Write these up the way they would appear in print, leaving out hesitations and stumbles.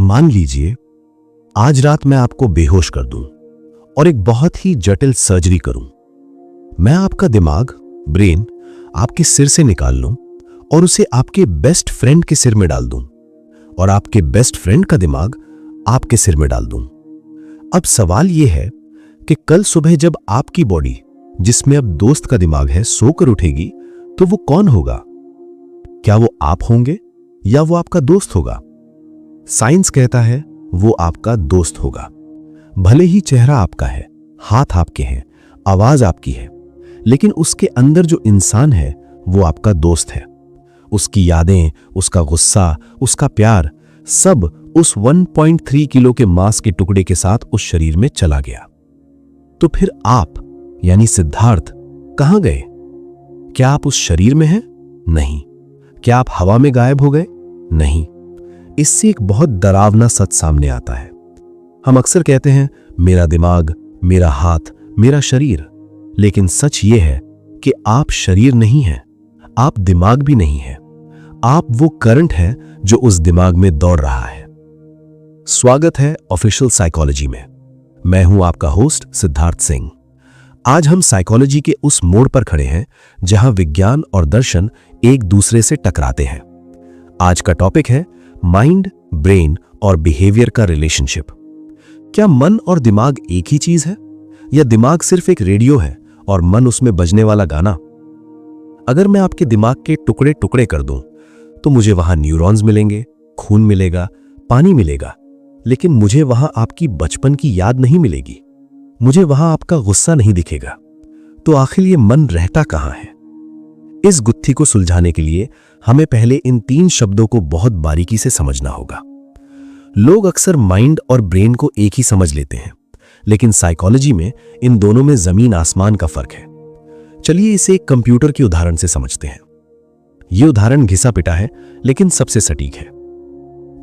मान लीजिए आज रात मैं आपको बेहोश कर दूं और एक बहुत ही जटिल सर्जरी करूं। मैं आपका दिमाग, ब्रेन आपके सिर से निकाल लूं और उसे आपके बेस्ट फ्रेंड के सिर में डाल दूं और आपके बेस्ट फ्रेंड का दिमाग आपके सिर में डाल दूं। अब सवाल यह है कि कल सुबह जब आपकी बॉडी, जिसमें अब दोस्त का दिमाग है, सोकर उठेगी तो वो कौन होगा? क्या वो आप होंगे या वो आपका दोस्त होगा? साइंस कहता है वो आपका दोस्त होगा। भले ही चेहरा आपका है, हाथ आपके हैं, आवाज आपकी है, लेकिन उसके अंदर जो इंसान है वो आपका दोस्त है। उसकी यादें, उसका गुस्सा, उसका प्यार सब उस 1.3 किलो के मांस के टुकड़े के साथ उस शरीर में चला गया। तो फिर आप यानी सिद्धार्थ कहां गए? क्या आप उस शरीर में हैं? नहीं। क्या आप हवा में गायब हो गए? नहीं। इससे एक बहुत डरावना सच सामने आता है। हम अक्सर कहते हैं मेरा दिमाग, मेरा हाथ, मेरा शरीर, लेकिन सच यह है कि आप शरीर नहीं हैं, आप दिमाग भी नहीं हैं। आप वो करंट है जो उस दिमाग में दौड़ रहा है। स्वागत है ऑफिशियल साइकोलॉजी में। मैं हूं आपका होस्ट सिद्धार्थ सिंह। आज हम साइकोलॉजी के उस मोड़ पर खड़े हैं जहां विज्ञान और दर्शन एक दूसरे से टकराते हैं। आज का टॉपिक है माइंड, ब्रेन और बिहेवियर का रिलेशनशिप। क्या मन और दिमाग एक ही चीज है या दिमाग सिर्फ एक रेडियो है और मन उसमें बजने वाला गाना? अगर मैं आपके दिमाग के टुकड़े टुकड़े कर दूं तो मुझे वहां न्यूरॉन्स मिलेंगे, खून मिलेगा, पानी मिलेगा, लेकिन मुझे वहां आपकी बचपन की याद नहीं मिलेगी। मुझे वहां आपका गुस्सा नहीं दिखेगा। तो आखिर ये मन रहता कहां है? इस गुत्थी को सुलझाने के लिए हमें पहले इन 3 शब्दों को बहुत बारीकी से समझना होगा। लोग अक्सर माइंड और ब्रेन को एक ही समझ लेते हैं, लेकिन साइकोलॉजी में इन दोनों में जमीन आसमान का फर्क है। चलिए इसे एक कंप्यूटर के उदाहरण से समझते हैं। यह उदाहरण घिसा पिटा है लेकिन सबसे सटीक है।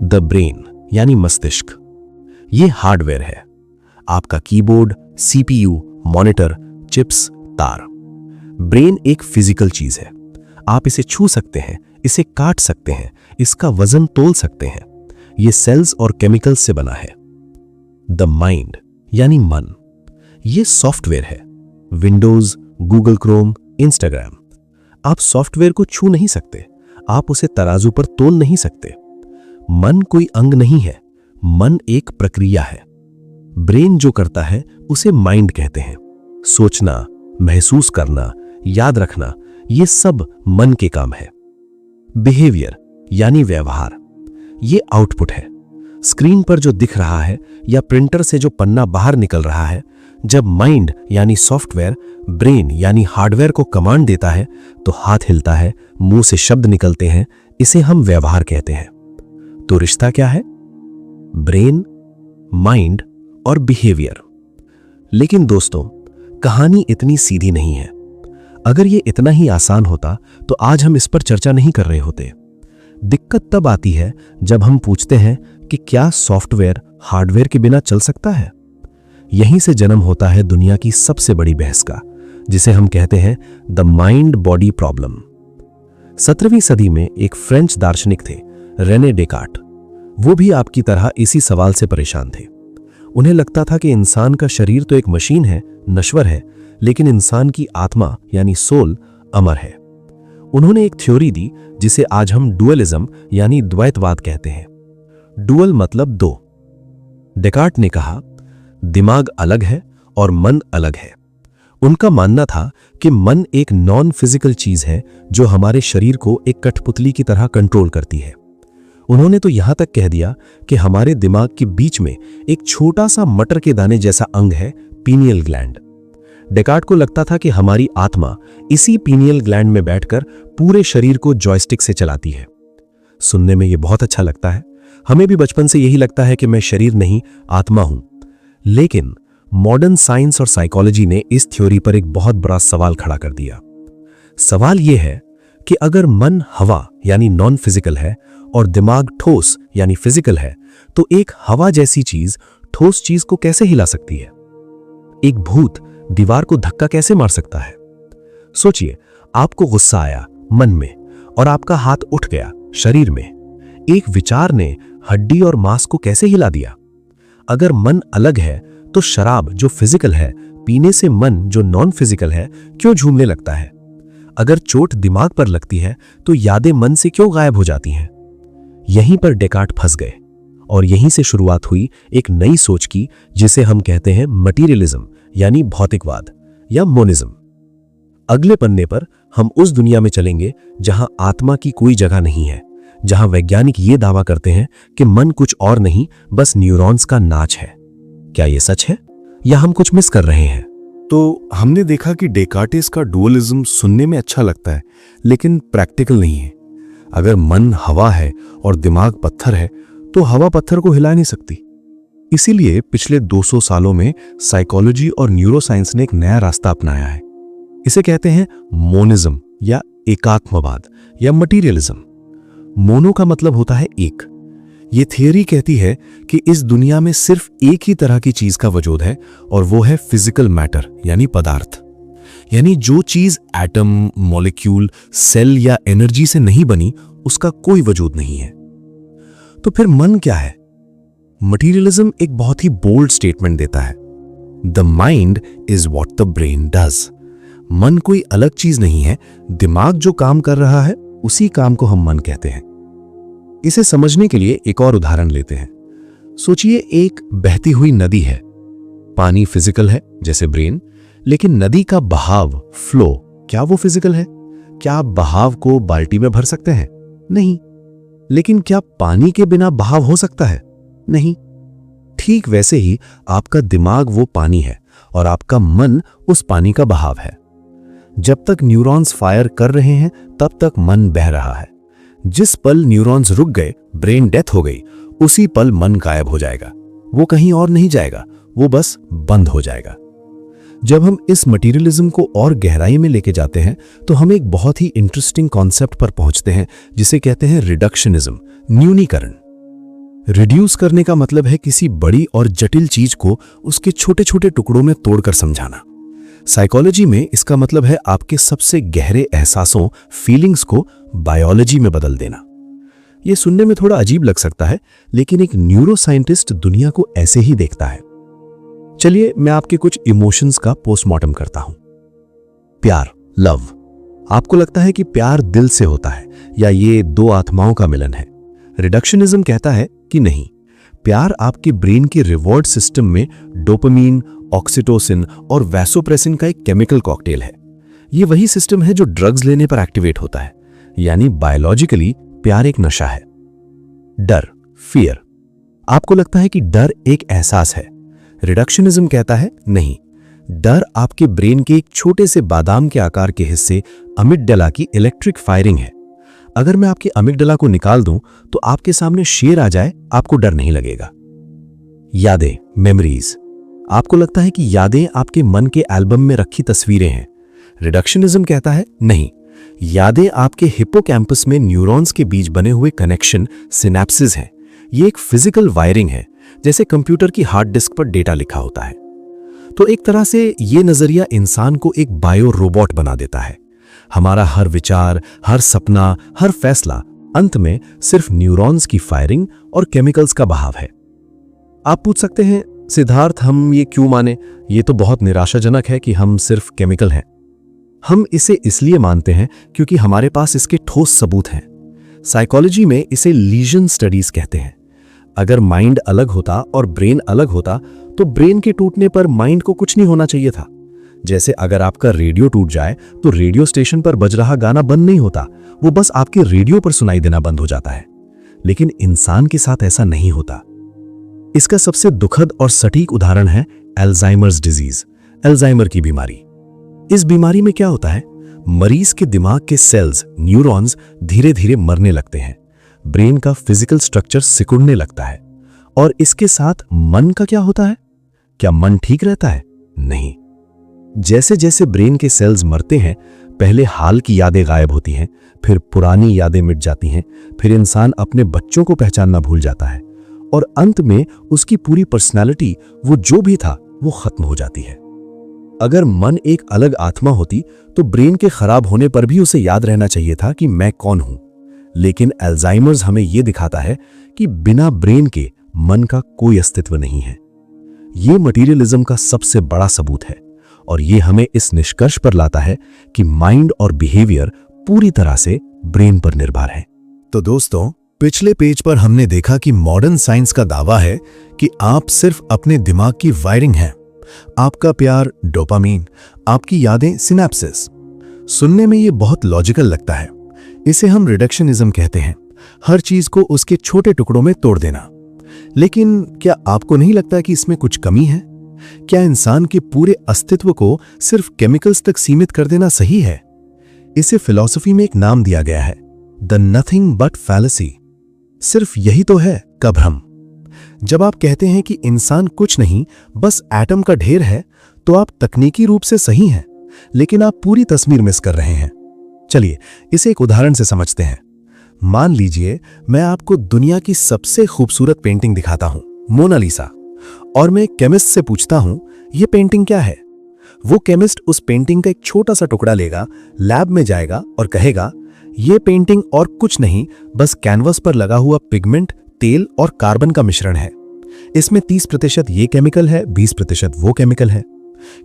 द ब्रेन यानी मस्तिष्क, यह हार्डवेयर है। आपका कीबोर्ड, सीपीयू, मॉनिटर, चिप्स, तार। ब्रेन एक फिजिकल चीज है। आप इसे छू सकते हैं, इसे काट सकते हैं, इसका वजन तोल सकते हैं। यह सेल्स और केमिकल्स से बना है। द माइंड यानी मन, यह सॉफ्टवेयर है। Windows, Google Chrome, Instagram. आप सॉफ्टवेयर को छू नहीं सकते, आप उसे तराजू पर तोल नहीं सकते। मन कोई अंग नहीं है, मन एक प्रक्रिया है। ब्रेन जो करता है उसे माइंड कहते हैं। सोचना, महसूस करना, याद रखना, ये सब मन के काम है। बिहेवियर यानी व्यवहार, ये आउटपुट है। स्क्रीन पर जो दिख रहा है या प्रिंटर से जो पन्ना बाहर निकल रहा है, जब माइंड यानी सॉफ्टवेयर ब्रेन यानी हार्डवेयर को कमांड देता है तो हाथ हिलता है, मुंह से शब्द निकलते हैं, इसे हम व्यवहार कहते हैं। तो रिश्ता क्या है? ब्रेन, माइंड और बिहेवियर। लेकिन दोस्तों, कहानी इतनी सीधी नहीं है। अगर ये इतना ही आसान होता तो आज हम इस पर चर्चा नहीं कर रहे होते। दिक्कत तब आती है जब हम पूछते हैं कि क्या सॉफ्टवेयर हार्डवेयर के बिना चल सकता है? यहीं से जन्म होता है दुनिया की सबसे बड़ी बहस का, जिसे हम कहते हैं द माइंड बॉडी प्रॉब्लम। 17वीं सदी में एक फ्रेंच दार्शनिक थे, रेने डेकार्ट। वो भी आपकी तरह इसी सवाल से परेशान थे। उन्हें लगता था कि इंसान का शरीर तो एक मशीन है, नश्वर है, लेकिन इंसान की आत्मा यानी सोल अमर है। उन्होंने एक थ्योरी दी जिसे आज हम डुअलिज्म यानी द्वैतवाद कहते हैं। डुअल मतलब दो। डेकार्ट ने कहा दिमाग अलग है और मन अलग है। उनका मानना था कि मन एक नॉन फिजिकल चीज है जो हमारे शरीर को एक कठपुतली की तरह कंट्रोल करती है। उन्होंने तो यहां तक कह दिया कि हमारे दिमाग के बीच में एक छोटा सा मटर के दाने जैसा अंग है, पीनियल ग्लैंड। डेकार्ट को लगता था कि हमारी आत्मा इसी पीनियल ग्लैंड में बैठकर पूरे शरीर को जॉयस्टिक से चलाती है। सुनने में यह बहुत अच्छा लगता है। हमें भी बचपन से यही लगता है कि मैं शरीर नहीं, आत्मा हूं। लेकिन मॉडर्न साइंस और साइकोलॉजी ने इस थ्योरी पर एक बहुत बड़ा सवाल खड़ा कर दिया। सवाल यह है कि अगर मन हवा यानी नॉन फिजिकल है और दिमाग ठोस यानी फिजिकल है, तो एक हवा जैसी चीज ठोस चीज को कैसे हिला सकती है? एक भूत दीवार को धक्का कैसे मार सकता है? सोचिए, आपको गुस्सा आया मन में और आपका हाथ उठ गया शरीर में। एक विचार ने हड्डी और मांस को कैसे हिला दिया। अगर मन अलग है तो शराब जो फिजिकल है पीने से मन जो नॉन फिजिकल है क्यों झूमने लगता है। अगर चोट दिमाग पर लगती है तो यादें मन से क्यों गायब हो जाती हैं। यहीं पर डेकार्ट फंस गए और यहीं से शुरुआत हुई एक नई सोच की जिसे हम कहते हैं मटीरियलिज्म यानी भौतिकवाद या मोनिज्म। अगले पन्ने पर हम उस दुनिया में चलेंगे जहां आत्मा की कोई जगह नहीं है, जहां वैज्ञानिक ये दावा करते हैं कि मन कुछ और नहीं बस न्यूरॉन्स का नाच है। क्या यह सच है या हम कुछ मिस कर रहे हैं? तो हमने देखा कि डेकार्टेस का डुअलिज्म सुनने में अच्छा लगता है लेकिन प्रैक्टिकल नहीं है। अगर मन हवा है और दिमाग पत्थर है तो हवा पत्थर को हिला नहीं सकती। इसीलिए पिछले 200 सालों में साइकोलॉजी और न्यूरोसाइंस ने एक नया रास्ता अपनाया है। इसे कहते हैं मोनिज्म या एकात्मवाद या मटीरियलिज्म। मोनो का मतलब होता है एक। ये थियरी कहती है कि इस दुनिया में सिर्फ एक ही तरह की चीज का वजूद है और वो है फिजिकल मैटर यानी पदार्थ। यानी जो चीज एटम, मॉलिक्यूल, सेल या एनर्जी से नहीं बनी उसका कोई वजूद नहीं है। तो फिर मन क्या है? मटीरियलिज्म एक बहुत ही बोल्ड स्टेटमेंट देता है, the mind is what the brain does. मन कोई अलग चीज नहीं है, दिमाग जो काम कर रहा है उसी काम को हम मन कहते हैं। इसे समझने के लिए एक और उदाहरण लेते हैं। सोचिए एक बहती हुई नदी है। पानी फिजिकल है जैसे ब्रेन, लेकिन नदी का बहाव, फ्लो, क्या वो फिजिकल है? क्या आप बहाव को बाल्टी में भर सकते हैं? नहीं। लेकिन क्या पानी के बिना बहाव हो सकता है? नहीं। ठीक वैसे ही आपका दिमाग वो पानी है और आपका मन उस पानी का बहाव है। जब तक न्यूरॉन्स फायर कर रहे हैं तब तक मन बह रहा है। जिस पल न्यूरॉन्स रुक गए, ब्रेन डेथ हो गई, उसी पल मन गायब हो जाएगा। वो कहीं और नहीं जाएगा, वो बस बंद हो जाएगा। जब हम इस मटीरियलिज्म को और गहराई में लेके जाते हैं तो हम एक बहुत ही इंटरेस्टिंग कॉन्सेप्ट पर पहुंचते हैं जिसे कहते हैं रिडक्शनिज्म, न्यूनीकरण। रिड्यूस करने का मतलब है किसी बड़ी और जटिल चीज को उसके छोटे छोटे टुकड़ों में तोड़कर समझाना। साइकोलॉजी में इसका मतलब है आपके सबसे गहरे एहसासों, फीलिंग्स को बायोलॉजी में बदल देना। यह सुनने में थोड़ा अजीब लग सकता है, लेकिन एक न्यूरोसाइंटिस्ट दुनिया को ऐसे ही देखता है। चलिए मैं आपके कुछ इमोशंस का पोस्टमार्टम करता हूं। प्यार, लव। आपको लगता है कि प्यार दिल से होता है या ये दो आत्माओं का मिलन है। रिडक्शनिज्म कहता है कि नहीं, प्यार आपके ब्रेन के रिवॉर्ड सिस्टम में डोपामीन, ऑक्सीटोसिन और वैसोप्रेसिन का एक केमिकल कॉकटेल है। ये वही सिस्टम है जो ड्रग्स लेने पर एक्टिवेट होता है। यानी बायोलॉजिकली प्यार एक नशा है। डर, फियर। आपको लगता है कि डर एक एहसास है। रिडक्शनिज्म कहता है नहीं, डर आपके ब्रेन के एक छोटे से बादाम के आकार के हिस्से अमिगडाला की इलेक्ट्रिक फायरिंग है। अगर मैं आपके अमिगडाला को निकाल दूं तो आपके सामने शेर आ जाए, आपको डर नहीं लगेगा। यादें, मेमोरीज। आपको लगता है कि यादें आपके मन के एल्बम में रखी तस्वीरें हैं। रिडक्शनिज्म कहता है नहीं, यादें आपके हिप्पोकैम्पस में न्यूरॉन्स के बीच बने हुए कनेक्शन, सिनेप्सिस हैं। ये एक फिजिकल वायरिंग है, जैसे कंप्यूटर की हार्ड डिस्क पर डेटा लिखा होता है। तो एक तरह से ये नजरिया इंसान को एक बायो रोबोट बना देता है। हमारा हर विचार, हर सपना, हर फैसला अंत में सिर्फ न्यूरॉन्स की फायरिंग और केमिकल्स का बहाव है। आप पूछ सकते हैं, सिद्धार्थ हम ये क्यों माने? ये तो बहुत निराशाजनक है कि हम सिर्फ केमिकल हैं। हम इसे इसलिए मानते हैं क्योंकि हमारे पास इसके ठोस सबूत हैं। साइकोलॉजी में इसे लीजन स्टडीज कहते हैं। अगर माइंड अलग होता और ब्रेन अलग होता तो ब्रेन के टूटने पर माइंड को कुछ नहीं होना चाहिए था। जैसे अगर आपका रेडियो टूट जाए तो रेडियो स्टेशन पर बज रहा गाना बंद नहीं होता, वो बस आपके रेडियो पर सुनाई देना बंद हो जाता है। लेकिन इंसान के साथ ऐसा नहीं होता। इसका सबसे दुखद और सटीक उदाहरण है अल्जाइमर्स डिजीज, अल्जाइमर की बीमारी। इस बीमारी में क्या होता है, मरीज के दिमाग के सेल्स, न्यूरॉन्स धीरे धीरे मरने लगते हैं। ब्रेन का फिजिकल स्ट्रक्चर सिकुड़ने लगता है। और इसके साथ मन का क्या होता है? क्या मन ठीक रहता है? नहीं। जैसे जैसे ब्रेन के सेल्स मरते हैं, पहले हाल की यादें गायब होती हैं, फिर पुरानी यादें मिट जाती हैं, फिर इंसान अपने बच्चों को पहचानना भूल जाता है और अंत में उसकी पूरी पर्सनालिटी, वो जो भी था, वो खत्म हो जाती है। अगर मन एक अलग आत्मा होती तो ब्रेन के खराब होने पर भी उसे याद रहना चाहिए था कि मैं कौन हूं। लेकिन अल्जाइमर्स हमें यह दिखाता है कि बिना ब्रेन के मन का कोई अस्तित्व नहीं है। यह मटीरियलिज्म का सबसे बड़ा सबूत है और यह हमें इस निष्कर्ष पर लाता है कि माइंड और बिहेवियर पूरी तरह से ब्रेन पर निर्भर है। तो दोस्तों, पिछले पेज पर हमने देखा कि मॉडर्न साइंस का दावा है कि आप सिर्फ अपने दिमाग की वायरिंग हैं। आपका प्यार डोपामीन, आपकी यादें सिनेप्सिस। सुनने में ये बहुत लॉजिकल लगता है। इसे हम रिडक्शनिज्म कहते हैं, हर चीज को उसके छोटे टुकड़ों में तोड़ देना। लेकिन क्या आपको नहीं लगता कि इसमें कुछ कमी है? क्या इंसान के पूरे अस्तित्व को सिर्फ केमिकल्स तक सीमित कर देना सही है? इसे फिलॉसफी में एक नाम दिया गया है, द नथिंग बट फैलेसी। सिर्फ यही तो है कभ्रम। जब आप कहते हैं कि इंसान कुछ नहीं बस एटम का ढेर है, तो आप तकनीकी रूप से सही हैं, लेकिन आप पूरी तस्वीर मिस कर रहे हैं। चलिए इसे एक उदाहरण से समझते हैं। मान लीजिए मैं आपको दुनिया की सबसे खूबसूरत पेंटिंग दिखाता हूं, मोनालिसा, और मैं एक केमिस्ट से पूछता हूं यह पेंटिंग क्या है। वो केमिस्ट उस पेंटिंग का एक छोटा सा टुकड़ा लेगा, लैब में जाएगा और कहेगा यह पेंटिंग और कुछ नहीं बस कैनवस पर लगा हुआ पिगमेंट, तेल और कार्बन का मिश्रण है। इसमें 30% ये केमिकल है, 20% वो केमिकल है।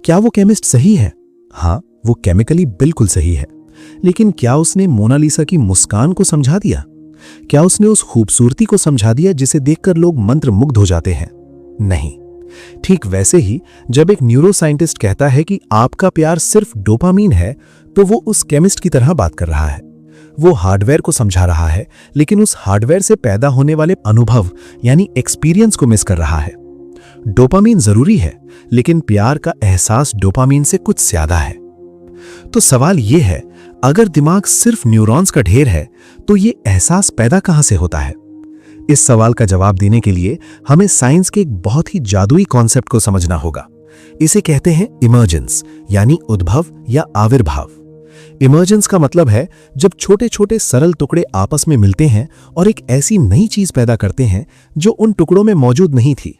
क्या वो केमिस्ट सही है? हाँ, वो केमिकली बिल्कुल सही है। लेकिन क्या उसने मोनालिसा की मुस्कान को समझा दिया? क्या उसने उस खूबसूरती को समझा दिया जिसे देखकर लोग मंत्रमुग्ध हो जाते हैं? नहीं। ठीक वैसे ही जब एक न्यूरोसाइंटिस्ट कहता है कि आपका प्यार सिर्फ डोपामीन है, तो वो उस केमिस्ट की तरह बात कर रहा है। वो हार्डवेयर को समझा रहा है, लेकिन उस हार्डवेयर से पैदा होने वाले अनुभव यानी एक्सपीरियंस को मिस कर रहा है। डोपामीन जरूरी है, लेकिन प्यार का एहसास डोपामीन से कुछ ज्यादा है। तो सवाल यह है, अगर दिमाग सिर्फ न्यूरॉन्स का ढेर है, तो ये एहसास पैदा कहां से होता है? इस सवाल का जवाब देने के लिए हमें साइंस के एक बहुत ही जादुई कॉन्सेप्ट को समझना होगा। इसे कहते हैं इमर्जेंस, यानी उद्भव या आविर्भाव। इमर्जेंस का मतलब है जब छोटे छोटे सरल टुकड़े आपस में मिलते हैं और एक ऐसी नई चीज पैदा करते हैं जो उन टुकड़ों में मौजूद नहीं थी।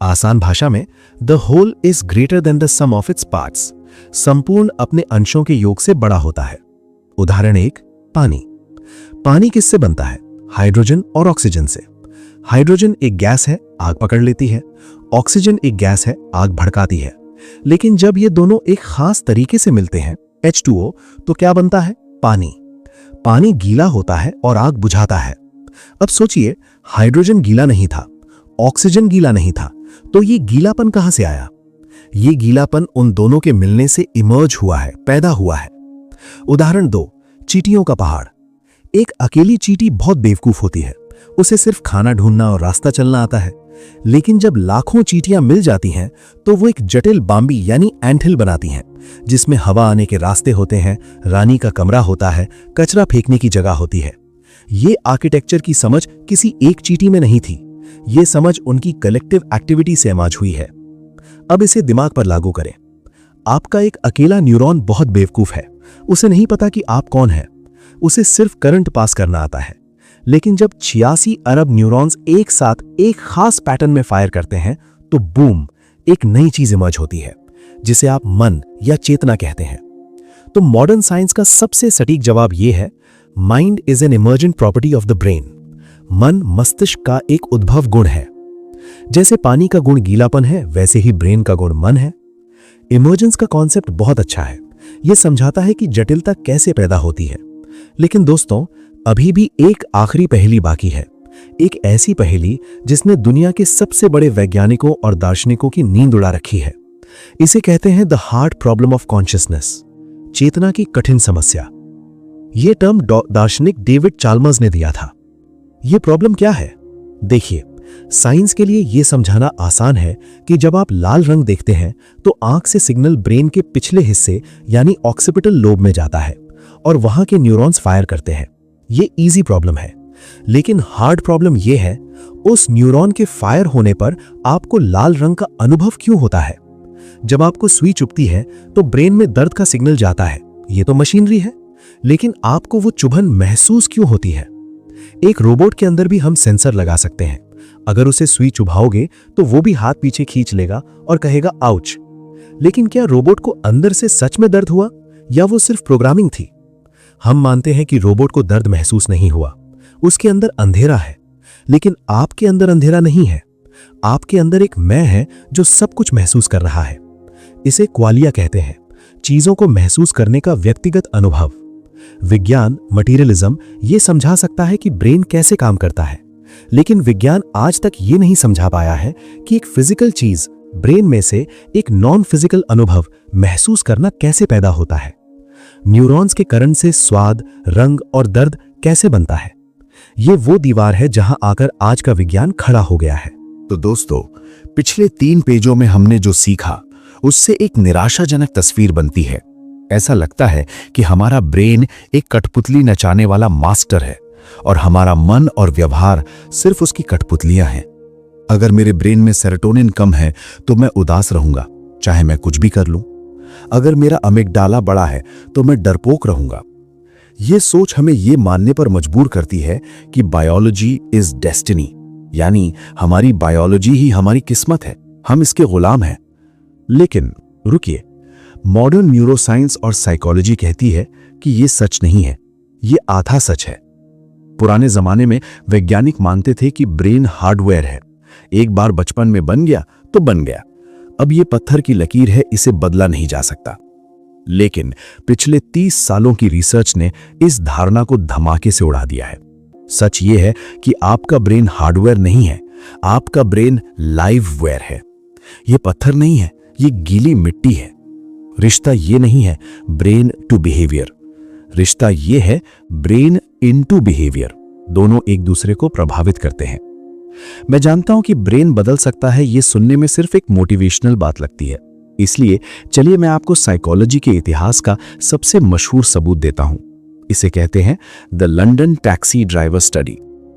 आसान भाषा में, the whole is greater than the sum of its parts. संपूर्ण अपने अंशों के योग से बड़ा होता है। उदाहरण 1, पानी। पानी किससे बनता है? हाइड्रोजन और ऑक्सीजन से। हाइड्रोजन एक गैस है, आग पकड़ लेती है। ऑक्सीजन एक गैस है, आग भड़काती है। लेकिन जब ये दोनों एक खास तरीके से मिलते हैं, H2O, तो क्या बनता है? पानी। पानी गीला होता है और आग बुझाता है। अब सोचिए, हाइड्रोजन गीला नहीं था, ऑक्सीजन गीला नहीं था, तो ये गीलापन कहां से आया? ये गीलापन उन दोनों के मिलने से इमर्ज हुआ है, पैदा हुआ है। उदाहरण 2, चींटियों का पहाड़। एक अकेली चींटी बहुत बेवकूफ होती है, उसे सिर्फ खाना ढूंढना और रास्ता चलना आता है। लेकिन जब लाखों चींटियां मिल जाती हैं, तो वो एक जटिल बाम्बी यानी एंटहिल बनाती हैं, जिसमें हवा आने के रास्ते होते हैं, रानी का कमरा होता है, कचरा फेंकने की जगह होती है। ये आर्किटेक्चर की समझ किसी एक चींटी में नहीं थी, ये समझ उनकी कलेक्टिव एक्टिविटी से इमर्ज हुई है। अब इसे दिमाग पर लागू करें। आपका एक अकेला न्यूरॉन बहुत बेवकूफ है, उसे नहीं पता कि आप कौन हैं, उसे सिर्फ करंट पास करना आता है। लेकिन जब 86 अरब न्यूरॉन्स एक साथ एक खास पैटर्न में फायर करते हैं, तो बूम, एक नई चीज इमर्ज होती है, जिसे आप मन या चेतना कहते हैं। तो मॉडर्न साइंस का सबसे सटीक जवाब यह है, mind is an emergent property of the brain. मन मस्तिष्क का एक उद्भव गुण है। जैसे पानी का गुण गीलापन है, वैसे ही ब्रेन का गुण मन है। इमर्जेंस का कॉन्सेप्ट बहुत अच्छा है, यह समझाता है कि जटिलता कैसे पैदा होती है। लेकिन दोस्तों, अभी भी एक आखिरी पहेली बाकी है, एक ऐसी पहेली जिसने दुनिया के सबसे बड़े वैज्ञानिकों और दार्शनिकों की नींद उड़ा रखी है। इसे कहते हैं the hard problem of consciousness, चेतना की कठिन समस्या। यह टर्म दार्शनिक डेविड चाल्मर्स ने दिया था। यह प्रॉब्लम क्या है? देखिए, साइंस के लिए यह समझाना आसान है कि जब आप लाल रंग देखते हैं, तो आंख से सिग्नल ब्रेन के पिछले हिस्से यानी ऑक्सिपिटल लोब में जाता है और वहां के न्यूरॉन्स फायर करते हैं। यह इजी प्रॉब्लम है। लेकिन हार्ड प्रॉब्लम यह है, उस न्यूरॉन के फायर होने पर आपको लाल रंग का अनुभव क्यों होता है? जब आपको सुई चुभती है, तो ब्रेन में दर्द का सिग्नल जाता है, यह तो मशीनरी है। लेकिन आपको वो चुभन महसूस क्यों होती है? एक रोबोट के अंदर भी हम सेंसर लगा सकते हैं। अगर उसे सुई चुभाओगे, तो वो भी हाथ पीछे खींच लेगा और कहेगा आउच। लेकिन क्या रोबोट को अंदर से सच में दर्द हुआ, या वो सिर्फ प्रोग्रामिंग थी? हम मानते हैं कि रोबोट को दर्द महसूस नहीं हुआ, उसके अंदर अंधेरा है। लेकिन आपके अंदर अंधेरा नहीं है, आपके अंदर एक मैं है जो सब कुछ महसूस कर रहा है। इसे क्वालिया कहते हैं, चीजों को महसूस करने का व्यक्तिगत अनुभव। विज्ञान, मटीरियलिज्म ये समझा सकता है कि ब्रेन कैसे काम करता है, लेकिन विज्ञान आज तक ये नहीं समझा पाया है कि एक फिजिकल चीज ब्रेन में से एक नॉन फिजिकल अनुभव महसूस करना कैसे पैदा होता है। न्यूरॉन्स के करंट से स्वाद, रंग और दर्द कैसे बनता है। ये वो दीवार है जहां आकर आज का विज्ञान खड़ा हो गया है। तो दोस्तों, पिछले 3 पेजों में हमने जो सीखा उससे एक निराशाजनक तस्वीर बनती है। ऐसा लगता है कि हमारा ब्रेन एक कठपुतली नचाने वाला मास्टर है और हमारा मन और व्यवहार सिर्फ उसकी कठपुतलियां हैं। अगर मेरे ब्रेन में सेरोटोनिन कम है तो मैं उदास रहूंगा, चाहे मैं कुछ भी कर लूं। अगर मेरा अमिगडाला बड़ा है तो मैं डरपोक रहूंगा। यह सोच हमें यह मानने पर मजबूर करती है कि बायोलॉजी इज डेस्टिनी, यानी हमारी बायोलॉजी ही हमारी किस्मत है, हम इसके गुलाम हैं। लेकिन रुकिए, मॉडर्न न्यूरोसाइंस और साइकोलॉजी कहती है कि यह सच नहीं है, यह आधा सच है। पुराने जमाने में वैज्ञानिक मानते थे कि ब्रेन हार्डवेयर है, एक बार बचपन में बन गया तो बन गया। अब यह पत्थर की लकीर है, इसे बदला नहीं जा सकता। लेकिन पिछले 30 सालों की रिसर्च ने इस धारणा को धमाके से उड़ा दिया है। सच यह है कि आपका ब्रेन हार्डवेयर नहीं है, आपका ब्रेन लाइववेयर है। यह पत्थर नहीं है, यह गीली मिट्टी है। रिश्ता यह नहीं है ब्रेन टू बिहेवियर, रिश्ता यह है ब्रेन इनटू बिहेवियर। दोनों एक दूसरे को प्रभावित करते हैं। मैं जानता हूं कि ब्रेन बदल सकता है, यह सुनने में सिर्फ एक मोटिवेशनल बात लगती है। इसलिए चलिए मैं आपको साइकोलॉजी के इतिहास का सबसे मशहूर सबूत देता हूं। इसे कहते हैं the London taxi driver study.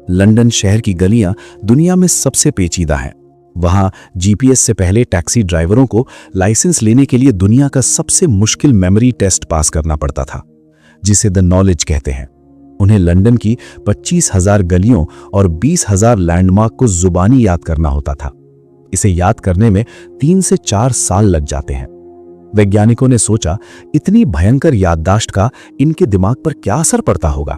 London शहर की गलियां दुनिया में सबसे पेचीदा हैं। वहां जीपीएस से पहले टैक्सी ड्राइवरों को लाइसेंस लेने के लिए दुनिया का सबसे मुश्किल मेमोरी टेस्ट पास करना पड़ता था, जिसे द नॉलेज कहते हैं। उन्हें लंदन की 25,000 गलियों और 20,000 लैंडमार्क को जुबानी याद करना होता था। इसे याद करने में 3 से 4 साल लग जाते हैं। वैज्ञानिकों ने सोचा, इतनी भयंकर याददाश्त का इनके दिमाग पर क्या असर पड़ता होगा।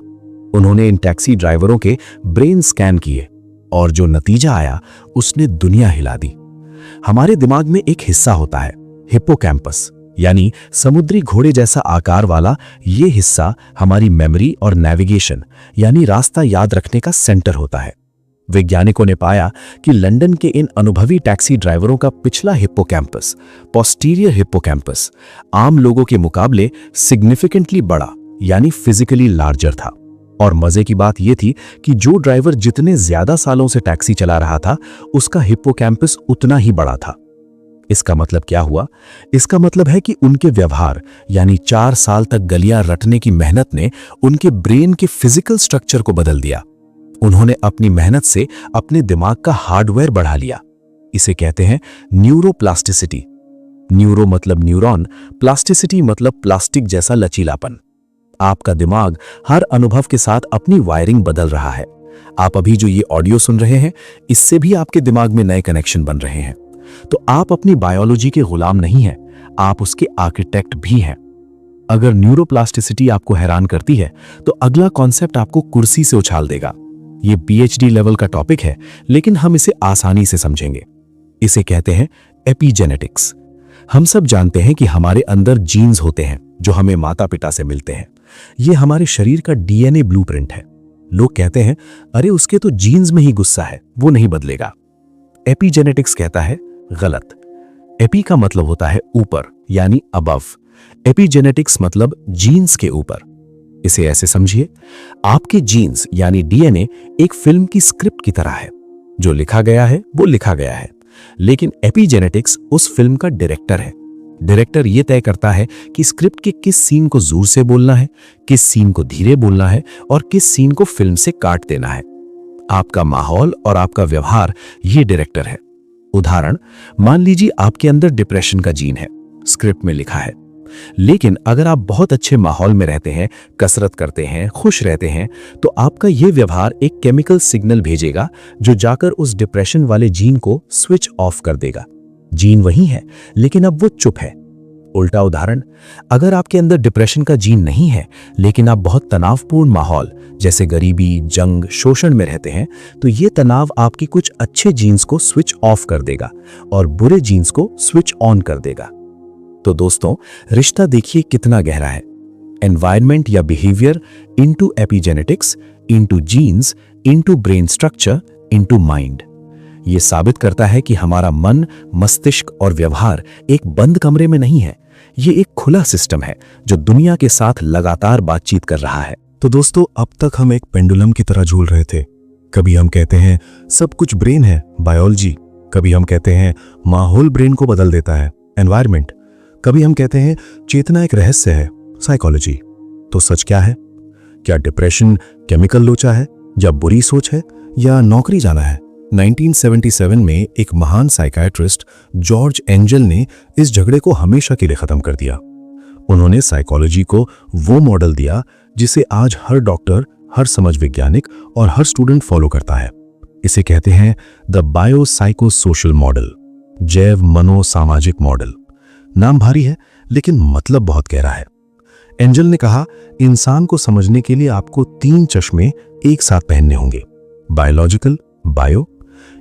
उन्होंने इन टैक्सी ड्राइवरों के ब्रेन स्कैन किए और जो नतीजा आया उसने दुनिया हिला दी। हमारे दिमाग में एक हिस्सा होता है हिप्पोकैम्पस, यानी समुद्री घोड़े जैसा आकार वाला। ये हिस्सा हमारी मेमोरी और नेविगेशन यानी रास्ता याद रखने का सेंटर होता है। वैज्ञानिकों ने पाया कि लंदन के इन अनुभवी टैक्सी ड्राइवरों का पिछला हिप्पोकैम्पस, पोस्टीरियर हिप्पोकैम्पस, आम लोगों के मुकाबले सिग्निफिकेंटली बड़ा यानी फिजिकली लार्जर था। और मजे की बात यह थी कि जो ड्राइवर जितने ज्यादा सालों से टैक्सी चला रहा था, उसका हिप्पोकैम्पस उतना ही बड़ा था। इसका मतलब क्या हुआ? इसका मतलब है कि उनके व्यवहार यानी 4 साल तक गलियां रटने की मेहनत ने उनके ब्रेन के फिजिकल स्ट्रक्चर को बदल दिया। उन्होंने अपनी मेहनत से अपने दिमाग का हार्डवेयर बढ़ा लिया। इसे कहते हैं न्यूरोप्लास्टिसिटी। न्यूरो मतलब न्यूरॉन, प्लास्टिसिटी मतलब प्लास्टिक जैसा लचीलापन। आपका दिमाग हर अनुभव के साथ अपनी वायरिंग बदल रहा है। आप अभी जो ये ऑडियो सुन रहे हैं, इससे भी आपके दिमाग में नए कनेक्शन बन रहे हैं। तो आप अपनी बायोलॉजी के गुलाम नहीं हैं, आप उसके आर्किटेक्ट भी हैं। अगर न्यूरोप्लास्टिसिटी आपको हैरान करती है तो अगला कॉन्सेप्ट आपको कुर्सी से उछाल देगा। ये पीएचडी लेवल का टॉपिक है, लेकिन हम इसे आसानी से समझेंगे। इसे कहते हैं एपिजेनेटिक्स। हम सब जानते हैं कि हमारे अंदर जीन्स होते हैं जो हमें माता पिता से मिलते हैं। ये हमारे शरीर का डीएनए ब्लूप्रिंट है। लोग कहते हैं, अरे उसके तो जीन्स में ही गुस्सा है, वो नहीं बदलेगा। एपिजेनेटिक्स कहता है गलत। एपी का मतलब होता है ऊपर यानी अबव। एपिजेनेटिक्स मतलब जीन्स के ऊपर। इसे ऐसे समझिए, आपके जीन्स यानी डीएनए एक फिल्म की स्क्रिप्ट की तरह है। जो लिखा गया है वो लिखा गया है, लेकिन एपिजेनेटिक्स उस फिल्म का डायरेक्टर है। डायरेक्टर यह तय करता है कि स्क्रिप्ट के किस सीन को जोर से बोलना है, किस सीन को धीरे बोलना है और किस सीन को फिल्म से काट देना है। आपका माहौल और आपका व्यवहार ये डायरेक्टर है। उदाहरण, मान लीजिए आपके अंदर डिप्रेशन का जीन है, स्क्रिप्ट में लिखा है। लेकिन अगर आप बहुत अच्छे माहौल में रहते हैं, कसरत करते हैं, खुश रहते हैं, तो आपका यह व्यवहार एक केमिकल सिग्नल भेजेगा जो जाकर उस डिप्रेशन वाले जीन को स्विच ऑफ कर देगा। जीन वही है, लेकिन अब वो चुप है। उल्टा उदाहरण, अगर आपके अंदर डिप्रेशन का जीन नहीं है लेकिन आप बहुत तनावपूर्ण माहौल जैसे गरीबी, जंग, शोषण में रहते हैं, तो ये तनाव आपकी कुछ अच्छे जीन्स को स्विच ऑफ कर देगा और बुरे जीन्स को स्विच ऑन कर देगा। तो दोस्तों, रिश्ता देखिए कितना गहरा है। एनवायरनमेंट या behaviour into epigenetics, into genes, into brain structure, into mind. ये साबित करता है कि हमारा मन, मस्तिष्क और व्यवहार एक बंद कमरे में नहीं है। ये एक खुला सिस्टम है जो दुनिया के साथ लगातार बातचीत कर रहा है। तो दोस्तों, अब तक हम एक पेंडुलम की तरह झूल रहे थे। कभी हम कहते हैं सब कुछ ब्रेन है, बायोलॉजी। कभी हम कहते हैं माहौल ब्रेन को बदल देता है, एनवायरनमेंट। कभी हम कहते हैं चेतना एक रहस्य है, साइकोलॉजी। तो सच क्या है? क्या डिप्रेशन केमिकल लोचा है, या बुरी सोच है, या नौकरी जाना है? 1977 में एक महान साइकियाट्रिस्ट जॉर्ज एंजल ने इस झगड़े को हमेशा के लिए खत्म कर दिया। उन्होंने साइकोलॉजी को वो मॉडल दिया जिसे आज हर डॉक्टर, हर समझ वैज्ञानिक और हर स्टूडेंट फॉलो करता है। इसे कहते हैं द बायोसाइकोसोशल मॉडल, जैव मनोसामाजिक मॉडल। नाम भारी है लेकिन मतलब बहुत गहरा है। एंजल ने कहा, इंसान को समझने के लिए आपको 3 चश्मे एक साथ पहनने होंगे। बायोलॉजिकल, बायो,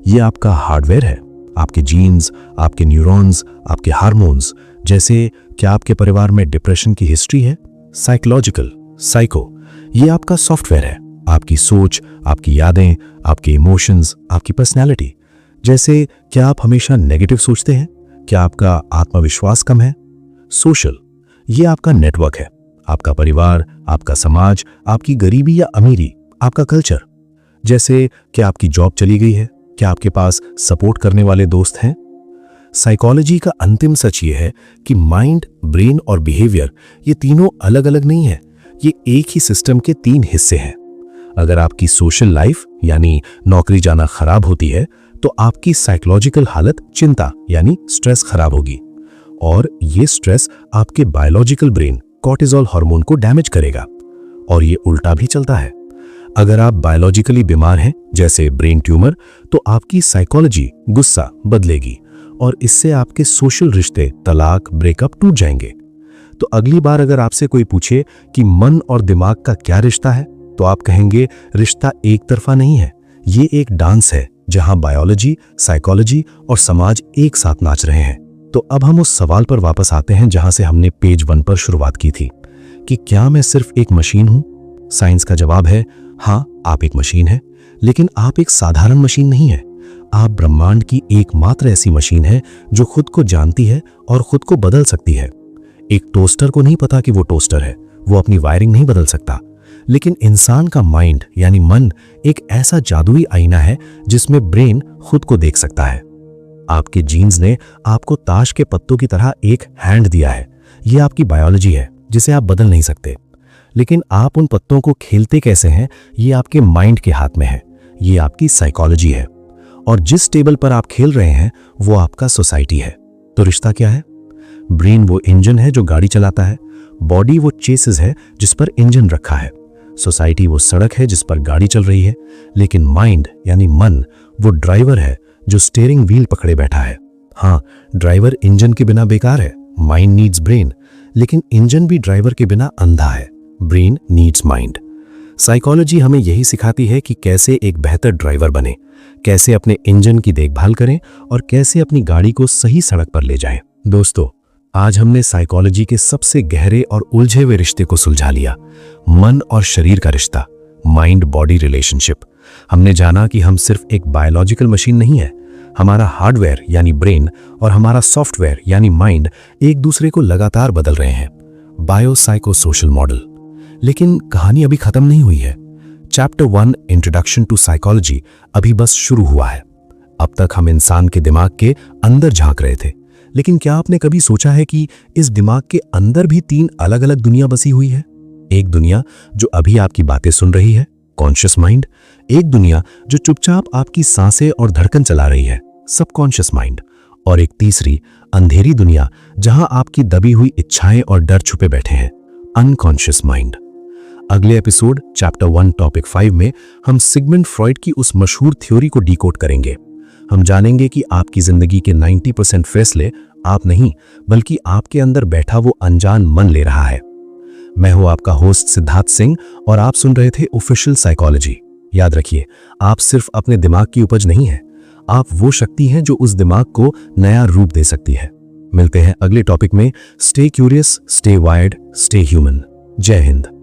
ये आपका हार्डवेयर है, आपके जीन्स, आपके न्यूरॉन्स, आपके हार्मोन्स। जैसे क्या आपके परिवार में डिप्रेशन की हिस्ट्री है? साइकोलॉजिकल, साइको, ये आपका सॉफ्टवेयर है, आपकी सोच, आपकी यादें, आपके इमोशंस, आपकी पर्सनैलिटी। जैसे क्या आप हमेशा नेगेटिव सोचते हैं? क्या आपका आत्मविश्वास कम है? सोशल, ये आपका नेटवर्क है, आपका परिवार, आपका समाज, आपकी गरीबी या अमीरी, आपका कल्चर। जैसे क्या आपकी जॉब चली गई है? क्या आपके पास सपोर्ट करने वाले दोस्त हैं? साइकोलॉजी का अंतिम सच ये है कि माइंड, ब्रेन और बिहेवियर, ये तीनों अलग अलग नहीं है, ये एक ही सिस्टम के 3 हिस्से हैं। अगर आपकी सोशल लाइफ यानी नौकरी जाना खराब होती है तो आपकी साइकोलॉजिकल हालत, चिंता यानी स्ट्रेस खराब होगी, और ये स्ट्रेस आपके बायोलॉजिकल ब्रेन, कॉर्टिसोल हार्मोन को डैमेज करेगा। और ये उल्टा भी चलता है। अगर आप बायोलॉजिकली बीमार हैं, जैसे ब्रेन ट्यूमर, तो आपकी साइकोलॉजी, गुस्सा, बदलेगी और इससे आपके सोशल रिश्ते, तलाक, ब्रेकअप टूट जाएंगे। तो अगली बार अगर आपसे कोई पूछे कि मन और दिमाग का क्या रिश्ता है, तो आप कहेंगे रिश्ता एक तरफा नहीं है, ये एक डांस है जहां बायोलॉजी, साइकोलॉजी और समाज एक साथ नाच रहे हैं। तो अब हम उस सवाल पर वापस आते हैं जहां से हमने पेज 1 पर शुरुआत की थी कि क्या मैं सिर्फ एक मशीन हूं? साइंस का जवाब है हाँ, आप एक मशीन है, लेकिन आप एक साधारण मशीन नहीं है। आप ब्रह्मांड की एकमात्र ऐसी मशीन है जो खुद को जानती है और खुद को बदल सकती है। एक टोस्टर को नहीं पता कि वो टोस्टर है, वो अपनी वायरिंग नहीं बदल सकता, लेकिन इंसान का माइंड यानी मन एक ऐसा जादुई आईना है जिसमें ब्रेन खुद को देख सकता है। आपके जीन्स ने आपको ताश के पत्तों की तरह एक हैंड दिया है, ये आपकी बायोलॉजी है जिसे आप बदल नहीं सकते। लेकिन आप उन पत्तों को खेलते कैसे हैं, ये आपके माइंड के हाथ में है, ये आपकी साइकोलॉजी है। और जिस टेबल पर आप खेल रहे हैं वो आपका सोसाइटी है। तो रिश्ता क्या है? ब्रेन वो इंजन है जो गाड़ी चलाता है, बॉडी वो चेसिस है जिस पर इंजन रखा है, सोसाइटी वो सड़क है जिस पर गाड़ी चल रही है, लेकिन माइंड यानी मन वो ड्राइवर है जो स्टीयरिंग व्हील पकड़े बैठा है। हाँ, ड्राइवर इंजन के बिना बेकार है, माइंड नीड्स ब्रेन, लेकिन इंजन भी ड्राइवर के बिना अंधा है, ब्रेन नीड्स माइंड। साइकोलॉजी हमें यही सिखाती है कि कैसे एक बेहतर ड्राइवर बने, कैसे अपने इंजन की देखभाल करें और कैसे अपनी गाड़ी को सही सड़क पर ले जाएं। दोस्तों, आज हमने साइकोलॉजी के सबसे गहरे और उलझे हुए रिश्ते को सुलझा लिया, मन और शरीर का रिश्ता, माइंड बॉडी रिलेशनशिप। हमने जाना कि हम सिर्फ एक बायोलॉजिकल मशीन नहीं है, हमारा हार्डवेयर यानी ब्रेन और हमारा सॉफ्टवेयर यानी माइंड एक दूसरे को लगातार बदल रहे हैं। Biopsychosocial model. लेकिन कहानी अभी खत्म नहीं हुई है। चैप्टर 1 इंट्रोडक्शन टू साइकोलॉजी अभी बस शुरू हुआ है। अब तक हम इंसान के दिमाग के अंदर झांक रहे थे, लेकिन क्या आपने कभी सोचा है कि इस दिमाग के अंदर भी 3 अलग अलग दुनिया बसी हुई है? एक दुनिया जो अभी आपकी बातें सुन रही है, कॉन्शियस माइंड। एक दुनिया जो चुपचाप आपकी सांसें और धड़कन चला रही है, सबकॉन्शियस माइंड। और एक तीसरी अंधेरी दुनिया जहां आपकी दबी हुई इच्छाएं और डर छुपे बैठे हैं, अनकॉन्शियस माइंड। अगले एपिसोड चैप्टर 1 टॉपिक 5 में हम सिगमंड फ्रॉइड की उस मशहूर थ्योरी को डिकोड करेंगे। हम जानेंगे कि आपकी जिंदगी के 90% फैसले आप नहीं, बल्कि आपके अंदर बैठा वो अनजान मन ले रहा है। मैं हूं आपका होस्ट सिद्धार्थ सिंह और आप सुन रहे थे ऑफिशियल साइकोलॉजी। याद रखिए, आप सिर्फ अपने दिमाग की उपज नहीं है, आप वो शक्ति हैं जो उस दिमाग को नया रूप दे सकती है। मिलते हैं अगले टॉपिक में। Stay curious, stay wired, stay human. जय हिंद।